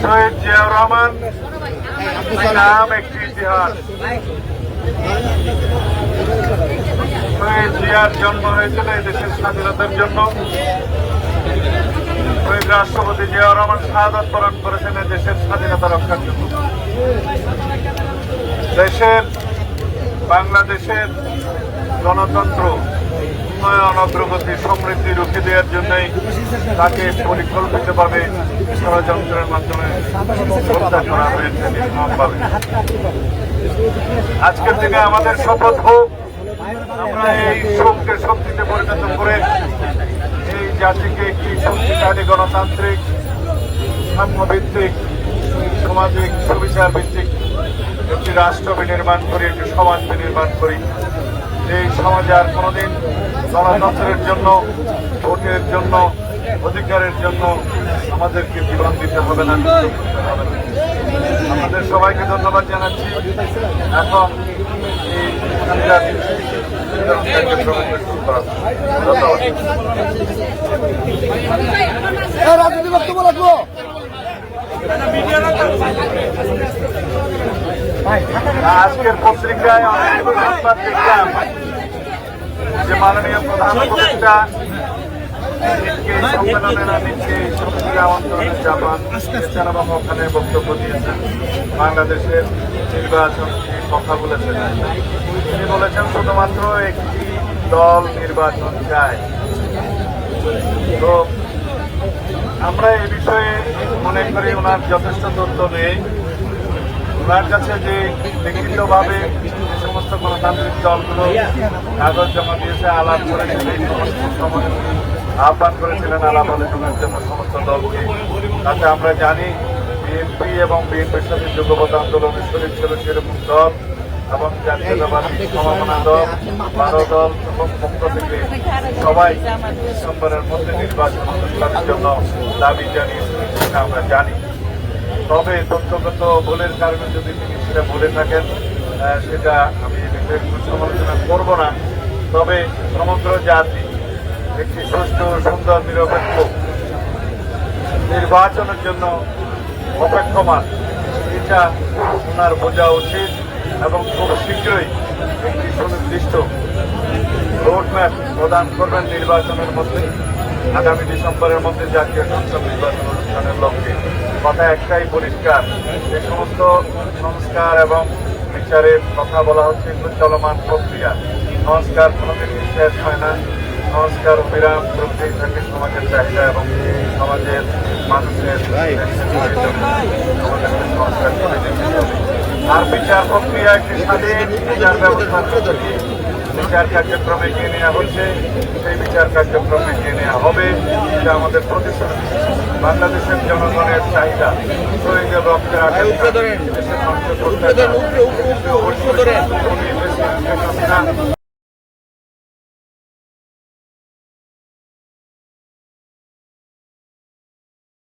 শহীদ জিয়াউর রহমান নাম একটি ইতিহাস। শহীদ জিয়ার জন্ম হয়েছিল এই দেশের স্বাধীনতার জন্য। শহীদ রাষ্ট্রপতি জিয়াউর রহমান শাহাদাত বরণ করেছেন এই দেশের স্বাধীনতা রক্ষার জন্য। দেশের বাংলাদেশের গণতন্ত্র, উন্নয়ন, অগ্রগতি, সমৃদ্ধি রুখে দেওয়ার জন্যই তাকে পরিকল্পিতভাবে ষড়যন্ত্রের মাধ্যমে হত্যা করা হয়েছে নির্মমভাবে। আজকের দিনে আমাদের শপথ হোক, আমরা এই শোককে শক্তিতে পরিণত করে এই জাতিকে একটি শক্তিশালী গণতান্ত্রিক, সাম্যভিত্তিক, সামাজিক, সুবিচার ভিত্তিক একটি রাষ্ট্র বিনির্মাণ করি, একটি সমাজ বিনির্মাণ করি। এই সমাজে আর কোনোদিন গণতন্ত্রের জন্য, ভোটের জন্য, অধিকারের জন্য আমাদেরকে জীবন দিতে হবে না। আমাদের সবাইকে ধন্যবাদ জানাচ্ছি। এখন এই রাজনীতি বক্তব্য রাখবো। আজকের পত্রিকায় অনেকগুলো সংবাদ দেখলাম যে মাননীয় প্রধান উপদেষ্টা সম্মেলনে না নিচ্ছে আমন্ত্রণে জাপান এবং ওখানে বক্তব্য দিয়েছেন, বাংলাদেশের নির্বাচন কথা বলেছেন। তিনি বলেছেন শুধুমাত্র একটি দল নির্বাচন চায়। তো আমরা এ বিষয়ে মনে করি ওনার যথেষ্ট তথ্য নেই। ওনার কাছে যে লিখিতভাবে যে সমস্ত গণতান্ত্রিক দলগুলো কাগজ জমা দিয়েছে, আলাপ করেছেন, এই সমস্ত সময় আহ্বান করেছিলেন আলাপ আলোচনার জন্য সমস্ত দলকে, তাতে আমরা জানি বিএনপি এবং বিএনপির সাথে যুগপৎ আন্দোলনের শরীর ছিল সেরকম দল এবং জাতীয়তাবাদী সমমনা দল, 12 দল এবং পক্ষ থেকে সবাই ডিসেম্বরের মধ্যে নির্বাচন অনুষ্ঠানের জন্য দাবি জানিয়েছেন, সেটা আমরা জানি। তবে তথ্যগত ভুলের কারণে যদি তিনি সেটা বলে থাকেন, সেটা আমি বিষয়ে সমালোচনা করব না। তবে সমগ্র জাতি একটি সুষ্ঠু, সুন্দর, নিরপেক্ষ নির্বাচনের জন্য অপেক্ষমান, এটা ওনার বোঝা উচিত এবং খুব শীঘ্রই একটি সুনির্দিষ্ট রোডম্যাপ প্রদান করবেন নির্বাচনের মধ্যে। আগামী ডিসেম্বরের মধ্যে জাতীয় সংসদ নির্বাচন অনুষ্ঠানের লক্ষ্যে কথা একটাই পরিষ্কার, যে সমস্ত সংস্কার এবং বিচারের কথা বলা হচ্ছে এগুলো চলমান প্রক্রিয়া। সংস্কার কোনোদিন শেষ হয় না, সংস্কার অবিরাম চলতেই থাকে। সমাজের চাহিদা এবং সমাজের মানুষের সংস্কার করে দিতে হবে। আর বিচার প্রক্রিয়া একটি স্বাধীন বিচার ব্যবস্থার মধ্যে দিয়ে বিচার কার্যক্রমে এগিয়ে নেওয়া হচ্ছে, সেই বিচার কার্যক্রমে এগিয়ে নেওয়া হবে। এটা আমাদের প্রতিশ্রুতি। বাংলাদেশের জনগণের চাহিদা, শহীদের রক্তের আকাঙ্ক্ষা, দেশের মানুষের